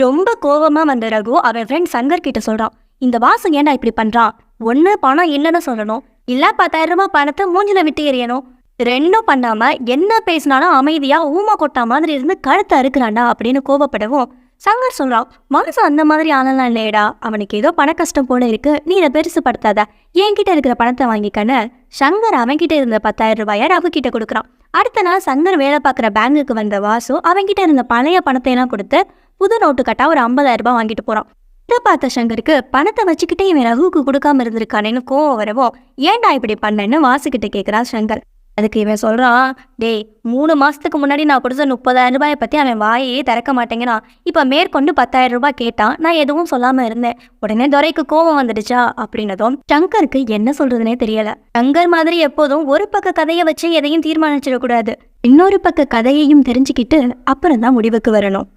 ரொம்ப கோவமா வந்த ரகு அவன் ஃப்ரெண்ட் சங்கர் கிட்ட சொல்றான், இந்த வாசு ஏன்டா இப்படி பண்றான்? ஒண்ணு பணம் இல்லைன்னு சொல்லணும், இல்ல 10,000 ரூபாய் பணத்தை மூஞ்சில விட்டு எறியணும். ரெண்டும் பண்ணாம என்ன பேசினாலும் அமைதியா ஊமா கொட்டா மாதிரி இருந்து கழுத்தை அறுக்குறான்டா அப்படின்னு கோவப்படவும் சங்கர் சொல்றான், மனசு அந்த மாதிரி ஆனலாம் இல்லையடா, அவனுக்கு ஏதோ பண கஷ்டம் போல இருக்கு, நீ இதை பெருசு படுத்தாத, என்கிட்ட இருக்கிற பணத்தை வாங்கிக்கன்னு சங்கர் அவன்கிட்ட இருந்த 10,000 ரூபாயை ரகு கிட்ட கொடுக்குறான். அடுத்த நாள் சங்கர் வேலை பார்க்குற பேங்குக்கு வந்த வாசு அவன்கிட்ட இருந்த பழைய பணத்தை எல்லாம் கொடுத்து புது நோட்டு கட்டா ஒரு 50,000 ரூபாய் வாங்கிட்டு போறான். இதை பார்த்த சங்கருக்கு பணத்தை வச்சுக்கிட்டே இவன் ரகுக்கு கொடுக்காம இருந்திருக்கானேன்னு கோவம் வரவும், ஏன்டா இப்படி பண்ணேன்னு வாசுகிட்ட கேட்குறான் சங்கர். அதுக்கு இவன் சொல்றான், டேய் 3 மாசத்துக்கு முன்னாடி நான் கொடுத்த 30,000 ரூபாயை பத்தி அவன் வாயே திறக்க மாட்டேங்கிறான், இப்ப மேற்கொண்டு 10,000 ரூபாய் கேட்டான், நான் எதுவும் சொல்லாம இருந்தேன், உடனே துரைக்கு கோவம் வந்துடுச்சா அப்படின்னதும் சங்கருக்கு என்ன சொல்றதுனே தெரியல. சங்கர் மாதிரி எப்போதும் ஒரு பக்க கதையை வச்சு எதையும் தீர்மானிச்சிடக்கூடாது, இன்னொரு பக்க கதையையும் தெரிஞ்சுக்கிட்டு அப்புறம் தான் முடிவுக்கு வரணும்.